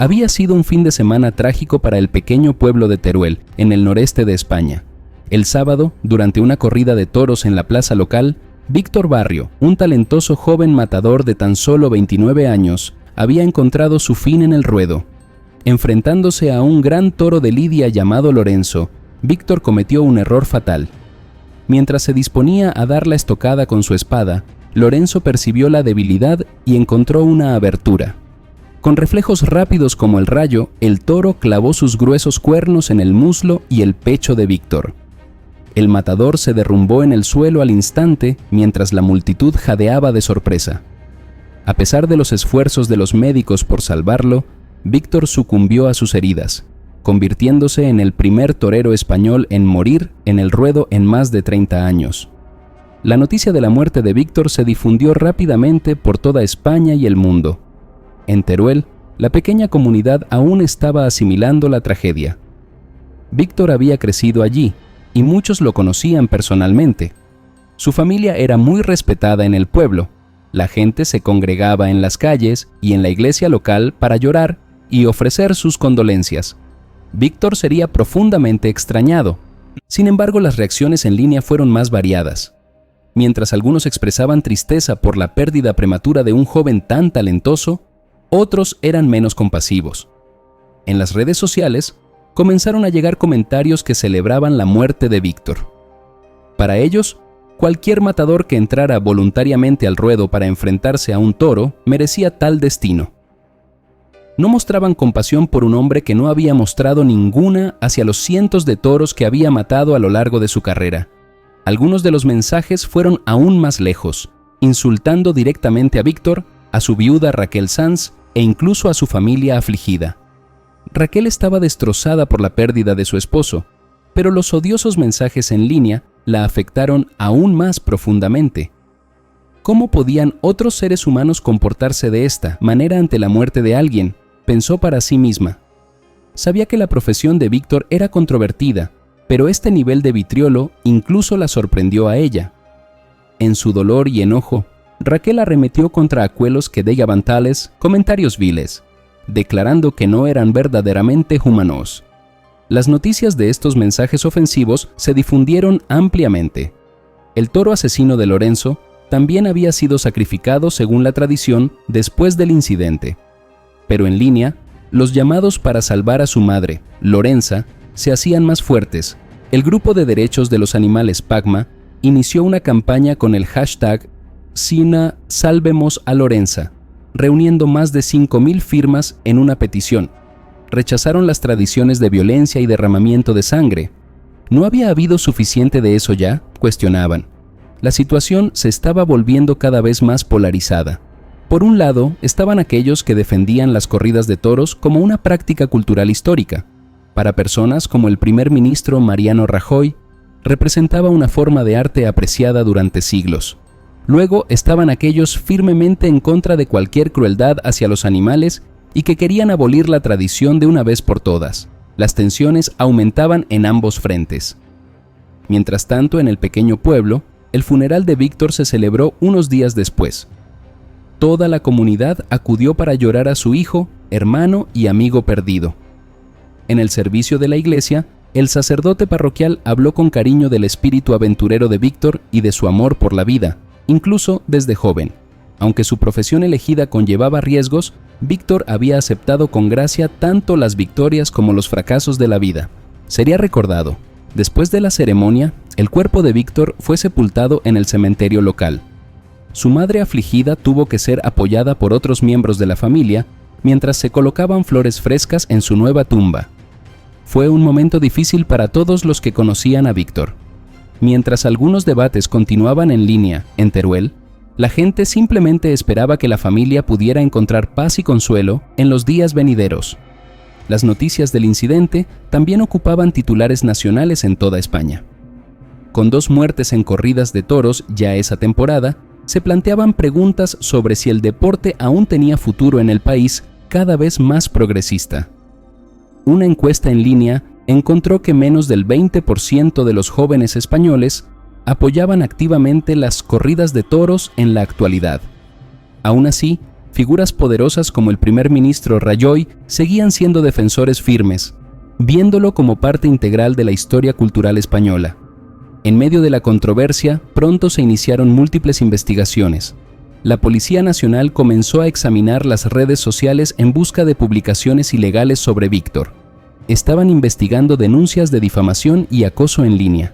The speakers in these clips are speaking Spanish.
Había sido un fin de semana trágico para el pequeño pueblo de Teruel, en el noreste de España. El sábado, durante una corrida de toros en la plaza local, Víctor Barrio, un talentoso joven matador de tan solo 29 años, había encontrado su fin en el ruedo. Enfrentándose a un gran toro de lidia llamado Lorenzo, Víctor cometió un error fatal. Mientras se disponía a dar la estocada con su espada, Lorenzo percibió la debilidad y encontró una abertura. Con reflejos rápidos como el rayo, el toro clavó sus gruesos cuernos en el muslo y el pecho de Víctor. El matador se derrumbó en el suelo al instante mientras la multitud jadeaba de sorpresa. A pesar de los esfuerzos de los médicos por salvarlo, Víctor sucumbió a sus heridas, convirtiéndose en el primer torero español en morir en el ruedo en más de 30 años. La noticia de la muerte de Víctor se difundió rápidamente por toda España y el mundo. En Teruel, la pequeña comunidad aún estaba asimilando la tragedia. Víctor había crecido allí, y muchos lo conocían personalmente. Su familia era muy respetada en el pueblo. La gente se congregaba en las calles y en la iglesia local para llorar y ofrecer sus condolencias. Víctor sería profundamente extrañado. Sin embargo, las reacciones en línea fueron más variadas. Mientras algunos expresaban tristeza por la pérdida prematura de un joven tan talentoso, otros eran menos compasivos. En las redes sociales, comenzaron a llegar comentarios que celebraban la muerte de Víctor. Para ellos, cualquier matador que entrara voluntariamente al ruedo para enfrentarse a un toro merecía tal destino. No mostraban compasión por un hombre que no había mostrado ninguna hacia los cientos de toros que había matado a lo largo de su carrera. Algunos de los mensajes fueron aún más lejos, insultando directamente a Víctor, a su viuda Raquel Sanz e incluso a su familia afligida. Raquel estaba destrozada por la pérdida de su esposo, pero los odiosos mensajes en línea la afectaron aún más profundamente. ¿Cómo podían otros seres humanos comportarse de esta manera ante la muerte de alguien?, pensó para sí misma. Sabía que la profesión de Víctor era controvertida, pero este nivel de vitriolo incluso la sorprendió a ella. En su dolor y enojo, Raquel arremetió contra aquellos que dejaban tales comentarios viles, declarando que no eran verdaderamente humanos. Las noticias de estos mensajes ofensivos se difundieron ampliamente. El toro asesino de Lorenzo también había sido sacrificado según la tradición después del incidente. Pero en línea, los llamados para salvar a su madre, Lorenza, se hacían más fuertes. El grupo de derechos de los animales PACMA inició una campaña con el hashtag Sina Salvemos a Lorenza, reuniendo más de 5,000 firmas en una petición. Rechazaron las tradiciones de violencia y derramamiento de sangre. ¿No había habido suficiente de eso ya?, cuestionaban. La situación se estaba volviendo cada vez más polarizada. Por un lado, estaban aquellos que defendían las corridas de toros como una práctica cultural histórica. Para personas como el primer ministro Mariano Rajoy, representaba una forma de arte apreciada durante siglos. Luego estaban aquellos firmemente en contra de cualquier crueldad hacia los animales y que querían abolir la tradición de una vez por todas. Las tensiones aumentaban en ambos frentes. Mientras tanto, en el pequeño pueblo, el funeral de Víctor se celebró unos días después. Toda la comunidad acudió para llorar a su hijo, hermano y amigo perdido. En el servicio de la iglesia, el sacerdote parroquial habló con cariño del espíritu aventurero de Víctor y de su amor por la vida, incluso desde joven. Aunque su profesión elegida conllevaba riesgos, Víctor había aceptado con gracia tanto las victorias como los fracasos de la vida. Sería recordado. Después de la ceremonia, el cuerpo de Víctor fue sepultado en el cementerio local. Su madre afligida tuvo que ser apoyada por otros miembros de la familia mientras se colocaban flores frescas en su nueva tumba. Fue un momento difícil para todos los que conocían a Víctor. Mientras algunos debates continuaban en línea en Teruel, la gente simplemente esperaba que la familia pudiera encontrar paz y consuelo en los días venideros. Las noticias del incidente también ocupaban titulares nacionales en toda España. Con 2 muertes en corridas de toros ya esa temporada, se planteaban preguntas sobre si el deporte aún tenía futuro en el país cada vez más progresista. Una encuesta en línea encontró que menos del 20% de los jóvenes españoles apoyaban activamente las corridas de toros en la actualidad. Aún así, figuras poderosas como el primer ministro Rajoy seguían siendo defensores firmes, viéndolo como parte integral de la historia cultural española. En medio de la controversia, pronto se iniciaron múltiples investigaciones. La Policía Nacional comenzó a examinar las redes sociales en busca de publicaciones ilegales sobre Víctor. Estaban investigando denuncias de difamación y acoso en línea.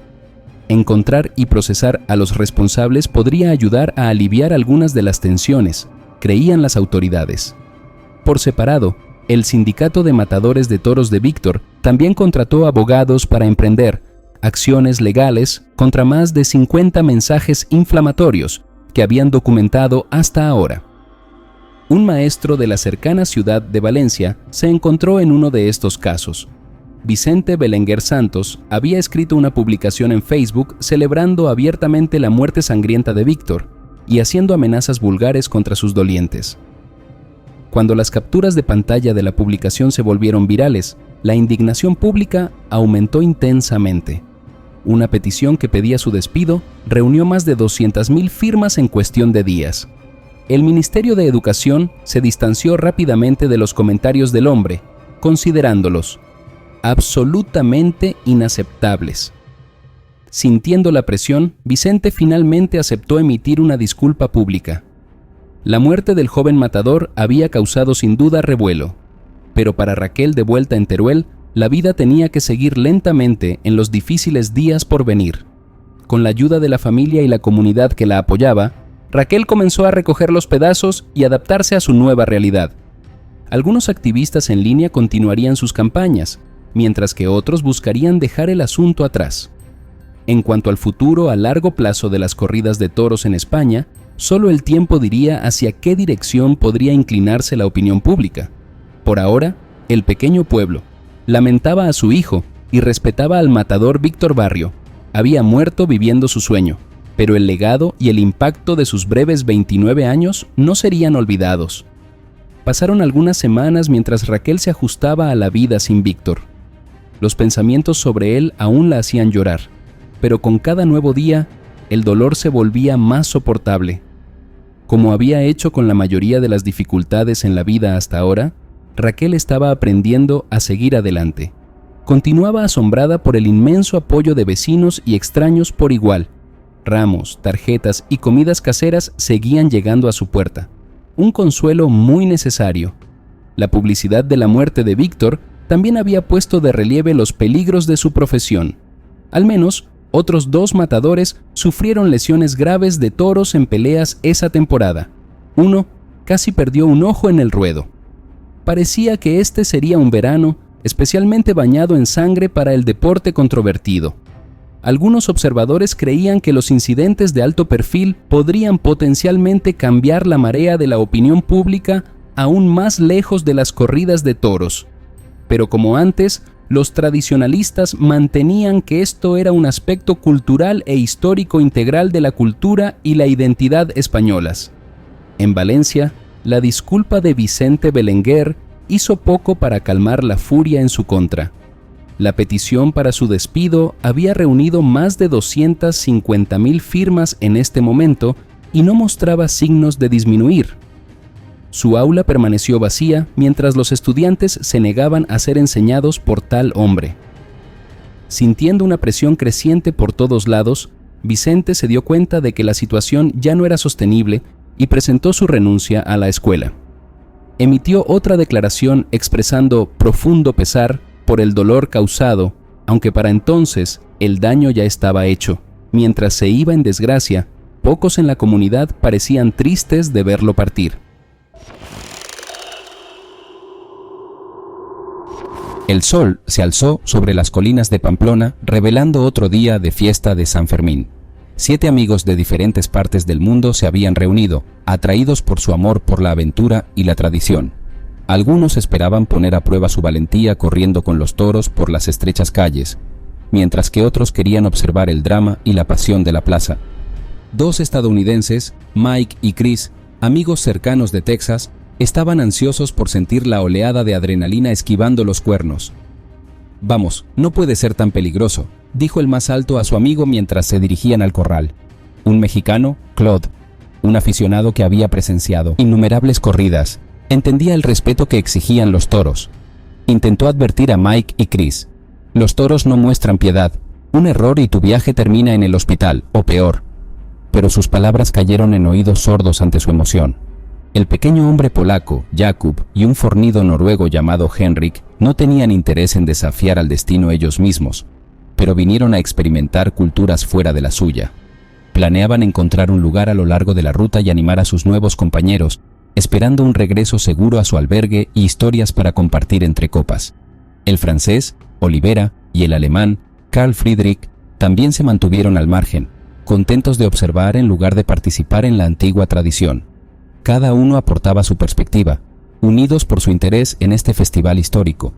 Encontrar y procesar a los responsables podría ayudar a aliviar algunas de las tensiones, creían las autoridades. Por separado, el Sindicato de Matadores de Toros de Víctor también contrató abogados para emprender acciones legales contra más de 50 mensajes inflamatorios que habían documentado hasta ahora. Un maestro de la cercana ciudad de Valencia se encontró en uno de estos casos. Vicente Belenguer Santos había escrito una publicación en Facebook celebrando abiertamente la muerte sangrienta de Víctor y haciendo amenazas vulgares contra sus dolientes. Cuando las capturas de pantalla de la publicación se volvieron virales, la indignación pública aumentó intensamente. Una petición que pedía su despido reunió más de 200,000 firmas en cuestión de días. El Ministerio de Educación se distanció rápidamente de los comentarios del hombre, considerándolos absolutamente inaceptables. Sintiendo la presión, Vicente finalmente aceptó emitir una disculpa pública. La muerte del joven matador había causado sin duda revuelo, pero para Raquel, de vuelta en Teruel, la vida tenía que seguir lentamente en los difíciles días por venir. Con la ayuda de la familia y la comunidad que la apoyaba, Raquel comenzó a recoger los pedazos y adaptarse a su nueva realidad. Algunos activistas en línea continuarían sus campañas, mientras que otros buscarían dejar el asunto atrás. En cuanto al futuro a largo plazo de las corridas de toros en España, solo el tiempo diría hacia qué dirección podría inclinarse la opinión pública. Por ahora, el pequeño pueblo lamentaba a su hijo y respetaba al matador Víctor Barrio. Había muerto viviendo su sueño, pero el legado y el impacto de sus breves 29 años no serían olvidados. Pasaron algunas semanas mientras Raquel se ajustaba a la vida sin Víctor. Los pensamientos sobre él aún la hacían llorar, pero con cada nuevo día, el dolor se volvía más soportable. Como había hecho con la mayoría de las dificultades en la vida hasta ahora, Raquel estaba aprendiendo a seguir adelante. Continuaba asombrada por el inmenso apoyo de vecinos y extraños por igual. Ramos, tarjetas y comidas caseras seguían llegando a su puerta. Un consuelo muy necesario. La publicidad de la muerte de Víctor también había puesto de relieve los peligros de su profesión. Al menos, otros 2 matadores sufrieron lesiones graves de toros en peleas esa temporada. Uno casi perdió un ojo en el ruedo. Parecía que este sería un verano especialmente bañado en sangre para el deporte controvertido. Algunos observadores creían que los incidentes de alto perfil podrían potencialmente cambiar la marea de la opinión pública aún más lejos de las corridas de toros. Pero como antes, los tradicionalistas mantenían que esto era un aspecto cultural e histórico integral de la cultura y la identidad españolas. En Valencia, la disculpa de Vicente Belenguer hizo poco para calmar la furia en su contra. La petición para su despido había reunido más de 250,000 firmas en este momento y no mostraba signos de disminuir. Su aula permaneció vacía mientras los estudiantes se negaban a ser enseñados por tal hombre. Sintiendo una presión creciente por todos lados, Vicente se dio cuenta de que la situación ya no era sostenible y presentó su renuncia a la escuela. Emitió otra declaración expresando profundo pesar por el dolor causado, aunque para entonces el daño ya estaba hecho. Mientras se iba en desgracia, pocos en la comunidad parecían tristes de verlo partir. El sol se alzó sobre las colinas de Pamplona, revelando otro día de fiesta de San Fermín. 7 amigos de diferentes partes del mundo se habían reunido, atraídos por su amor por la aventura y la tradición. Algunos esperaban poner a prueba su valentía corriendo con los toros por las estrechas calles, mientras que otros querían observar el drama y la pasión de la plaza. 2 estadounidenses, Mike y Chris, amigos cercanos de Texas, estaban ansiosos por sentir la oleada de adrenalina esquivando los cuernos. «Vamos, no puede ser tan peligroso», dijo el más alto a su amigo mientras se dirigían al corral. Un mexicano, Claude, un aficionado que había presenciado innumerables corridas, entendía el respeto que exigían los toros. Intentó advertir a Mike y Chris: los toros no muestran piedad, un error y tu viaje termina en el hospital, o peor. Pero sus palabras cayeron en oídos sordos ante su emoción. El pequeño hombre polaco, Jakub, y un fornido noruego llamado Henrik no tenían interés en desafiar al destino ellos mismos, pero vinieron a experimentar culturas fuera de la suya. Planeaban encontrar un lugar a lo largo de la ruta y animar a sus nuevos compañeros, esperando un regreso seguro a su albergue y historias para compartir entre copas. El francés, Olivera, y el alemán, Carl Friedrich, también se mantuvieron al margen, contentos de observar en lugar de participar en la antigua tradición. Cada uno aportaba su perspectiva, unidos por su interés en este festival histórico.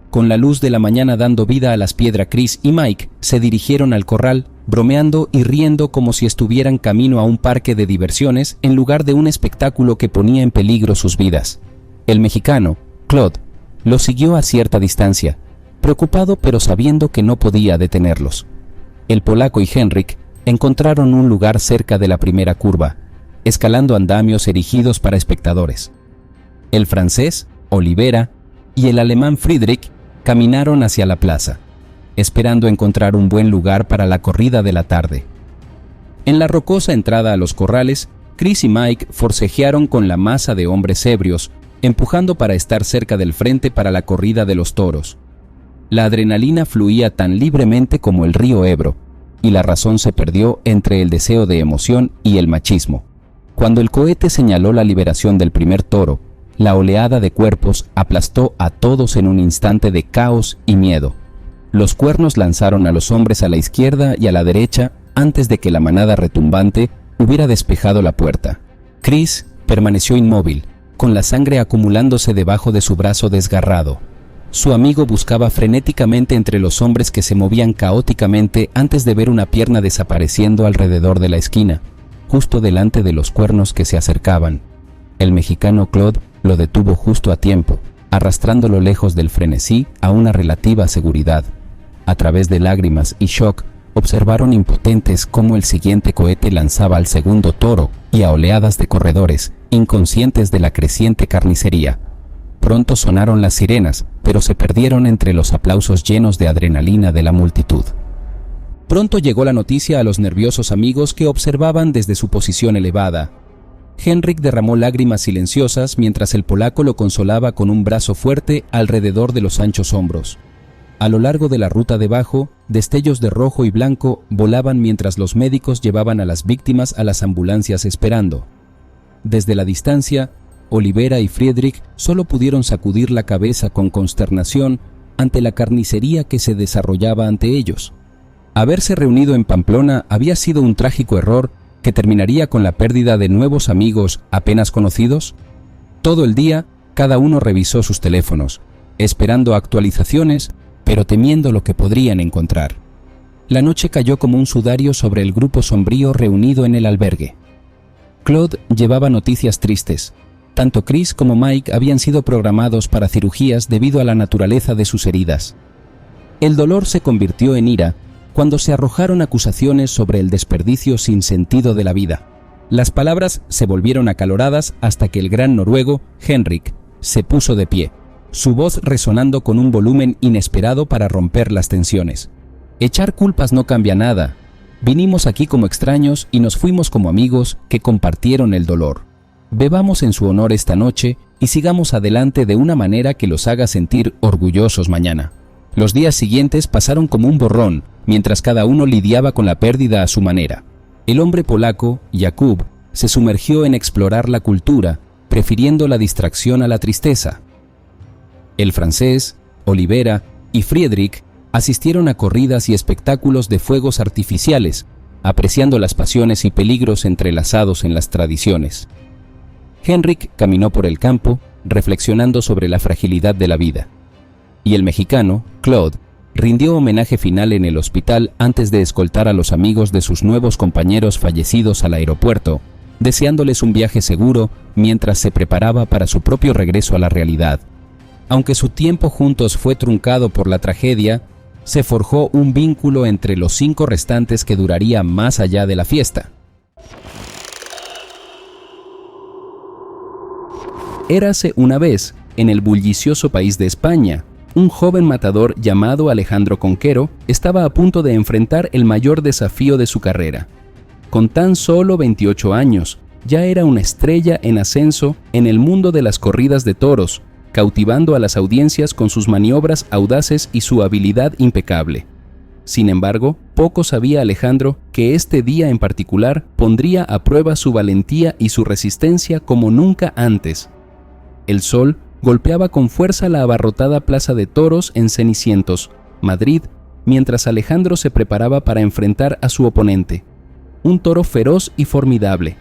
Con la luz de la mañana dando vida a las piedras, Chris y Mike se dirigieron al corral, bromeando y riendo como si estuvieran camino a un parque de diversiones en lugar de un espectáculo que ponía en peligro sus vidas. El mexicano, Claude, los siguió a cierta distancia, preocupado pero sabiendo que no podía detenerlos. El polaco y Henrik encontraron un lugar cerca de la primera curva, escalando andamios erigidos para espectadores. El francés, Olivera, y el alemán Friedrich caminaron hacia la plaza, esperando encontrar un buen lugar para la corrida de la tarde. En la rocosa entrada a los corrales, Chris y Mike forcejearon con la masa de hombres ebrios, empujando para estar cerca del frente para la corrida de los toros. La adrenalina fluía tan libremente como el río Ebro, y la razón se perdió entre el deseo de emoción y el machismo. Cuando el cohete señaló la liberación del primer toro, la oleada de cuerpos aplastó a todos en un instante de caos y miedo. Los cuernos lanzaron a los hombres a la izquierda y a la derecha antes de que la manada retumbante hubiera despejado la puerta. Chris permaneció inmóvil, con la sangre acumulándose debajo de su brazo desgarrado. Su amigo buscaba frenéticamente entre los hombres que se movían caóticamente antes de ver una pierna desapareciendo alrededor de la esquina, justo delante de los cuernos que se acercaban. El mexicano Claude lo detuvo justo a tiempo, arrastrándolo lejos del frenesí a una relativa seguridad. A través de lágrimas y shock, observaron impotentes cómo el siguiente cohete lanzaba al segundo toro y a oleadas de corredores, inconscientes de la creciente carnicería. Pronto sonaron las sirenas, pero se perdieron entre los aplausos llenos de adrenalina de la multitud. Pronto llegó la noticia a los nerviosos amigos que observaban desde su posición elevada. Henrik derramó lágrimas silenciosas mientras el polaco lo consolaba con un brazo fuerte alrededor de los anchos hombros. A lo largo de la ruta debajo, destellos de rojo y blanco volaban mientras los médicos llevaban a las víctimas a las ambulancias esperando. Desde la distancia, Olivera y Friedrich solo pudieron sacudir la cabeza con consternación ante la carnicería que se desarrollaba ante ellos. Haberse reunido en Pamplona había sido un trágico error que terminaría con la pérdida de nuevos amigos apenas conocidos. Todo el día, cada uno revisó sus teléfonos, esperando actualizaciones, pero temiendo lo que podrían encontrar. La noche cayó como un sudario sobre el grupo sombrío reunido en el albergue. Claude llevaba noticias tristes. Tanto Chris como Mike habían sido programados para cirugías debido a la naturaleza de sus heridas. El dolor se convirtió en ira cuando se arrojaron acusaciones sobre el desperdicio sin sentido de la vida. Las palabras se volvieron acaloradas hasta que el gran noruego, Henrik, se puso de pie, su voz resonando con un volumen inesperado para romper las tensiones. Echar culpas no cambia nada. Vinimos aquí como extraños y nos fuimos como amigos que compartieron el dolor. Bebamos en su honor esta noche y sigamos adelante de una manera que los haga sentir orgullosos mañana. Los días siguientes pasaron como un borrón, mientras cada uno lidiaba con la pérdida a su manera. El hombre polaco, Jakub, se sumergió en explorar la cultura, prefiriendo la distracción a la tristeza. El francés, Olivera y Friedrich asistieron a corridas y espectáculos de fuegos artificiales, apreciando las pasiones y peligros entrelazados en las tradiciones. Henrik caminó por el campo, reflexionando sobre la fragilidad de la vida. Y el mexicano, Claude, rindió homenaje final en el hospital antes de escoltar a los amigos de sus nuevos compañeros fallecidos al aeropuerto, deseándoles un viaje seguro mientras se preparaba para su propio regreso a la realidad. Aunque su tiempo juntos fue truncado por la tragedia, se forjó un vínculo entre los 5 restantes que duraría más allá de la fiesta. Érase una vez, en el bullicioso país de España, un joven matador llamado Alejandro Conquero estaba a punto de enfrentar el mayor desafío de su carrera. Con tan solo 28 años, ya era una estrella en ascenso en el mundo de las corridas de toros, cautivando a las audiencias con sus maniobras audaces y su habilidad impecable. Sin embargo, poco sabía Alejandro que este día en particular pondría a prueba su valentía y su resistencia como nunca antes. El sol golpeaba con fuerza la abarrotada plaza de toros en Cenicientos, Madrid, mientras Alejandro se preparaba para enfrentar a su oponente, un toro feroz y formidable.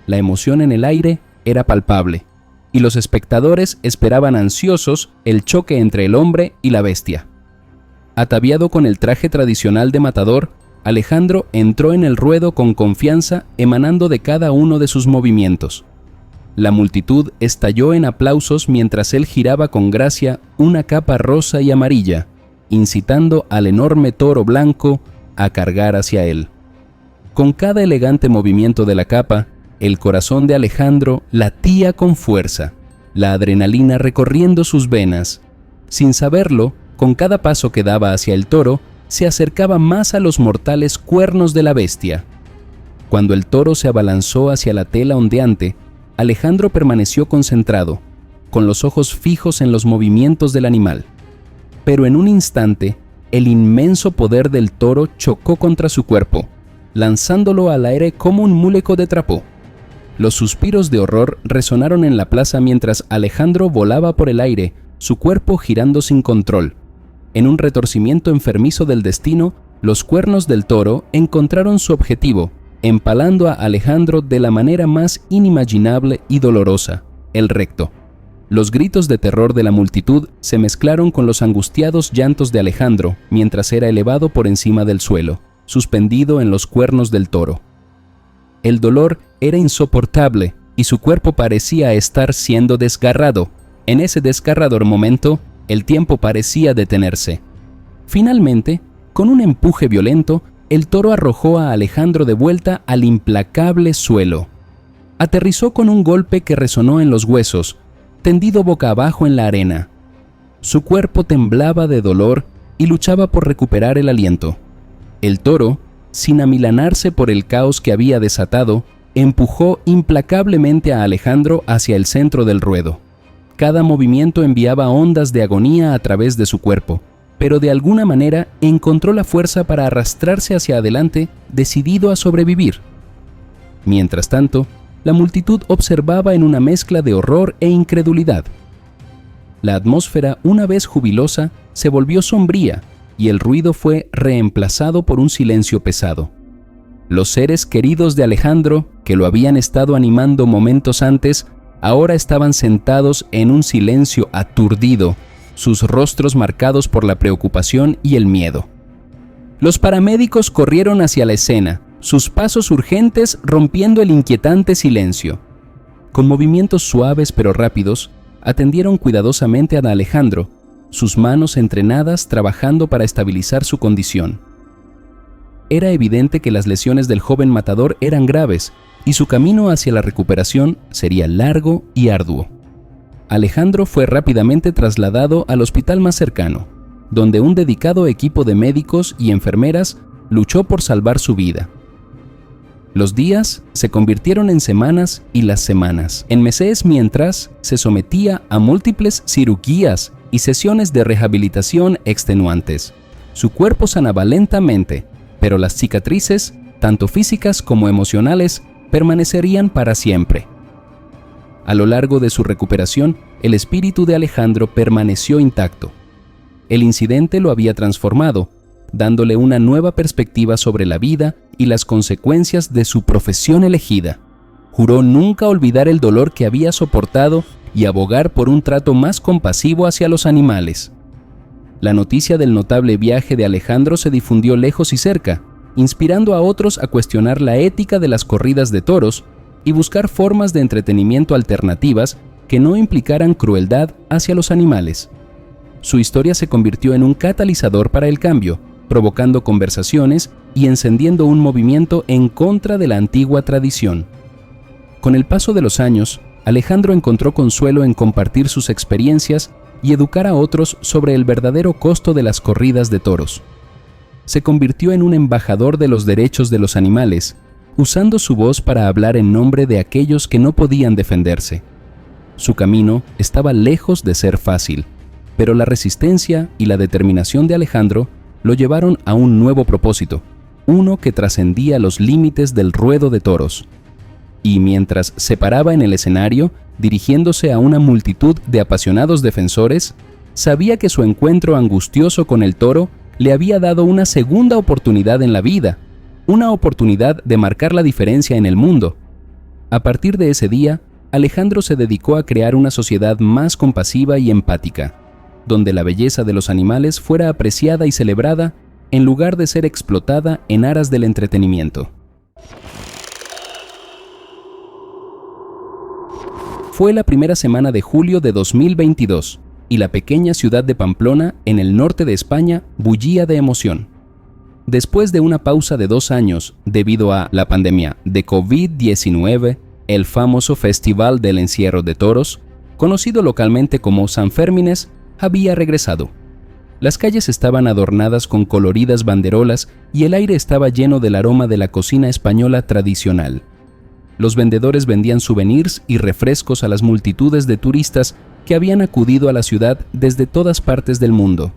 La emoción en el aire era palpable, y los espectadores esperaban ansiosos el choque entre el hombre y la bestia. Ataviado con el traje tradicional de matador, Alejandro entró en el ruedo con confianza emanando de cada uno de sus movimientos. La multitud estalló en aplausos mientras él giraba con gracia una capa rosa y amarilla, incitando al enorme toro blanco a cargar hacia él. Con cada elegante movimiento de la capa, el corazón de Alejandro latía con fuerza, la adrenalina recorriendo sus venas. Sin saberlo, con cada paso que daba hacia el toro, se acercaba más a los mortales cuernos de la bestia. Cuando el toro se abalanzó hacia la tela ondeante, Alejandro permaneció concentrado, con los ojos fijos en los movimientos del animal. Pero en un instante, el inmenso poder del toro chocó contra su cuerpo, lanzándolo al aire como un muleco de trapo. Los suspiros de horror resonaron en la plaza mientras Alejandro volaba por el aire, su cuerpo girando sin control. En un retorcimiento enfermizo del destino, los cuernos del toro encontraron su objetivo, empalando a Alejandro de la manera más inimaginable y dolorosa, el recto. Los gritos de terror de la multitud se mezclaron con los angustiados llantos de Alejandro mientras era elevado por encima del suelo, suspendido en los cuernos del toro. El dolor era insoportable y su cuerpo parecía estar siendo desgarrado. En ese desgarrador momento, el tiempo parecía detenerse. Finalmente, con un empuje violento, el toro arrojó a Alejandro de vuelta al implacable suelo. Aterrizó con un golpe que resonó en los huesos, tendido boca abajo en la arena. Su cuerpo temblaba de dolor y luchaba por recuperar el aliento. El toro, sin amilanarse por el caos que había desatado, empujó implacablemente a Alejandro hacia el centro del ruedo. Cada movimiento enviaba ondas de agonía a través de su cuerpo, pero de alguna manera encontró la fuerza para arrastrarse hacia adelante, decidido a sobrevivir. Mientras tanto, la multitud observaba en una mezcla de horror e incredulidad. La atmósfera, una vez jubilosa, se volvió sombría y el ruido fue reemplazado por un silencio pesado. Los seres queridos de Alejandro, que lo habían estado animando momentos antes, ahora estaban sentados en un silencio aturdido, sus rostros marcados por la preocupación y el miedo. Los paramédicos corrieron hacia la escena, sus pasos urgentes rompiendo el inquietante silencio. Con movimientos suaves pero rápidos, atendieron cuidadosamente a Alejandro, sus manos entrenadas trabajando para estabilizar su condición. Era evidente que las lesiones del joven matador eran graves y su camino hacia la recuperación sería largo y arduo. Alejandro fue rápidamente trasladado al hospital más cercano, donde un dedicado equipo de médicos y enfermeras luchó por salvar su vida. Los días se convirtieron en semanas y las semanas en meses mientras se sometía a múltiples cirugías y sesiones de rehabilitación extenuantes. Su cuerpo sanaba lentamente, pero las cicatrices, tanto físicas como emocionales, permanecerían para siempre. A lo largo de su recuperación, el espíritu de Alejandro permaneció intacto. El incidente lo había transformado, dándole una nueva perspectiva sobre la vida y las consecuencias de su profesión elegida. Juró nunca olvidar el dolor que había soportado y abogar por un trato más compasivo hacia los animales. La noticia del notable viaje de Alejandro se difundió lejos y cerca, inspirando a otros a cuestionar la ética de las corridas de toros y buscar formas de entretenimiento alternativas que no implicaran crueldad hacia los animales. Su historia se convirtió en un catalizador para el cambio, provocando conversaciones y encendiendo un movimiento en contra de la antigua tradición. Con el paso de los años, Alejandro encontró consuelo en compartir sus experiencias y educar a otros sobre el verdadero costo de las corridas de toros. Se convirtió en un embajador de los derechos de los animales, usando su voz para hablar en nombre de aquellos que no podían defenderse. Su camino estaba lejos de ser fácil, pero la resistencia y la determinación de Alejandro lo llevaron a un nuevo propósito, uno que trascendía los límites del ruedo de toros. Y mientras se paraba en el escenario, dirigiéndose a una multitud de apasionados defensores, sabía que su encuentro angustioso con el toro le había dado una segunda oportunidad en la vida, una oportunidad de marcar la diferencia en el mundo. A partir de ese día, Alejandro se dedicó a crear una sociedad más compasiva y empática, donde la belleza de los animales fuera apreciada y celebrada en lugar de ser explotada en aras del entretenimiento. Fue la primera semana de julio de 2022 y la pequeña ciudad de Pamplona, en el norte de España, bullía de emoción. Después de una pausa de 2 años debido a la pandemia de COVID-19, el famoso Festival del Encierro de Toros, conocido localmente como Sanfermines, había regresado. Las calles estaban adornadas con coloridas banderolas y el aire estaba lleno del aroma de la cocina española tradicional. Los vendedores vendían souvenirs y refrescos a las multitudes de turistas que habían acudido a la ciudad desde todas partes del mundo.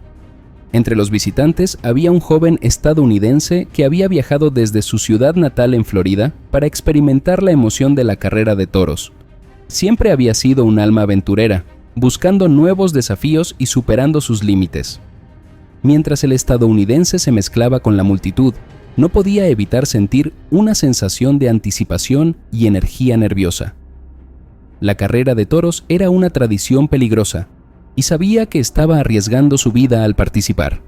Entre los visitantes había un joven estadounidense que había viajado desde su ciudad natal en Florida para experimentar la emoción de la carrera de toros. Siempre había sido un alma aventurera, buscando nuevos desafíos y superando sus límites. Mientras el estadounidense se mezclaba con la multitud, no podía evitar sentir una sensación de anticipación y energía nerviosa. La carrera de toros era una tradición peligrosa, y sabía que estaba arriesgando su vida al participar.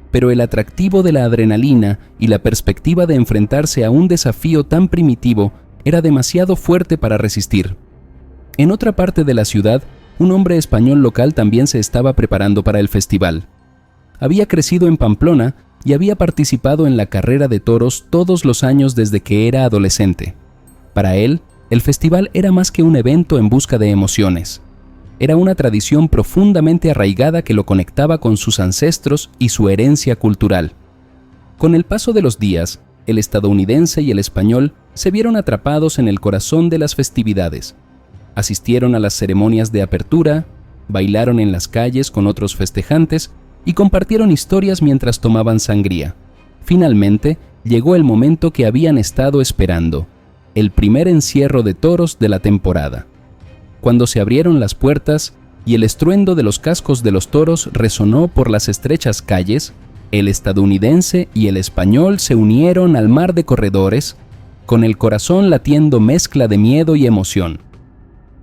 Pero el atractivo de la adrenalina y la perspectiva de enfrentarse a un desafío tan primitivo era demasiado fuerte para resistir. En otra parte de la ciudad, un hombre español local también se estaba preparando para el festival. Había crecido en Pamplona y había participado en la carrera de toros todos los años desde que era adolescente. Para él, el festival era más que un evento en busca de emociones. Era una tradición profundamente arraigada que lo conectaba con sus ancestros y su herencia cultural. Con el paso de los días, el estadounidense y el español se vieron atrapados en el corazón de las festividades. Asistieron a las ceremonias de apertura, bailaron en las calles con otros festejantes y compartieron historias mientras tomaban sangría. Finalmente, llegó el momento que habían estado esperando, el primer encierro de toros de la temporada. Cuando se abrieron las puertas y el estruendo de los cascos de los toros resonó por las estrechas calles, el estadounidense y el español se unieron al mar de corredores, con el corazón latiendo mezcla de miedo y emoción.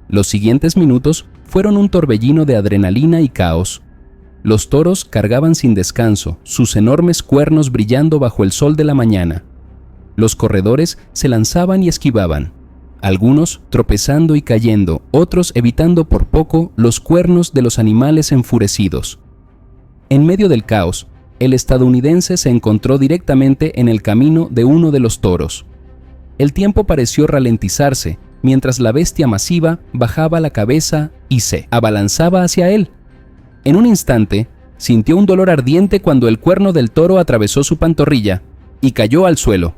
Los siguientes minutos fueron un torbellino de adrenalina y caos. Los toros cargaban sin descanso, sus enormes cuernos brillando bajo el sol de la mañana. Los corredores se lanzaban y esquivaban, algunos tropezando y cayendo, otros evitando por poco los cuernos de los animales enfurecidos. En medio del caos, el estadounidense se encontró directamente en el camino de uno de los toros. El tiempo pareció ralentizarse mientras la bestia masiva bajaba la cabeza y se abalanzaba hacia él. En un instante, sintió un dolor ardiente cuando el cuerno del toro atravesó su pantorrilla y cayó al suelo.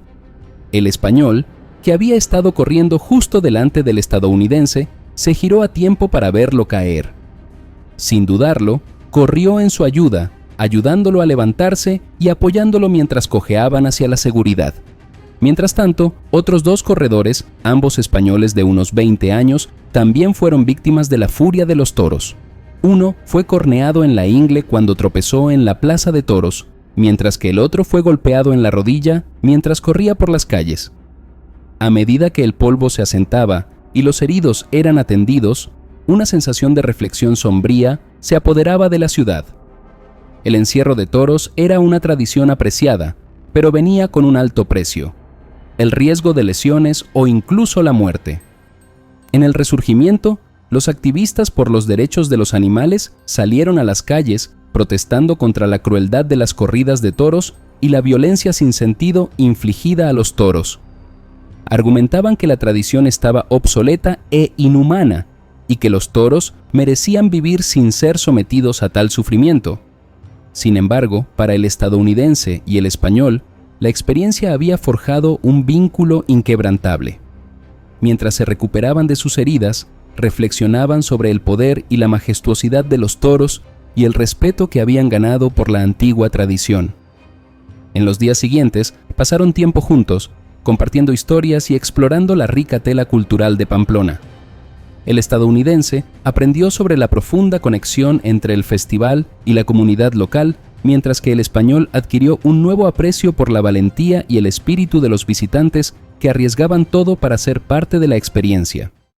El español, que había estado corriendo justo delante del estadounidense, se giró a tiempo para verlo caer. Sin dudarlo, corrió en su ayuda, ayudándolo a levantarse y apoyándolo mientras cojeaban hacia la seguridad. Mientras tanto, otros 2 corredores, ambos españoles de unos 20 años, también fueron víctimas de la furia de los toros. Uno fue corneado en la ingle cuando tropezó en la plaza de toros, mientras que el otro fue golpeado en la rodilla mientras corría por las calles. A medida que el polvo se asentaba y los heridos eran atendidos, una sensación de reflexión sombría se apoderaba de la ciudad. El encierro de toros era una tradición apreciada, pero venía con un alto precio: el riesgo de lesiones o incluso la muerte. En el Resurgimiento, los activistas por los derechos de los animales salieron a las calles protestando contra la crueldad de las corridas de toros y la violencia sin sentido infligida a los toros. argumentaban que la tradición estaba obsoleta e inhumana y que los toros merecían vivir sin ser sometidos a tal sufrimiento. Sin embargo, para el estadounidense y el español, la experiencia había forjado un vínculo inquebrantable. Mientras se recuperaban de sus heridas, reflexionaban sobre el poder y la majestuosidad de los toros y el respeto que habían ganado por la antigua tradición. En los días siguientes, pasaron tiempo juntos, compartiendo historias y explorando la rica tela cultural de Pamplona. El estadounidense aprendió sobre la profunda conexión entre el festival y la comunidad local, mientras que el español adquirió un nuevo aprecio por la valentía y el espíritu de los visitantes que arriesgaban todo para ser parte de la experiencia.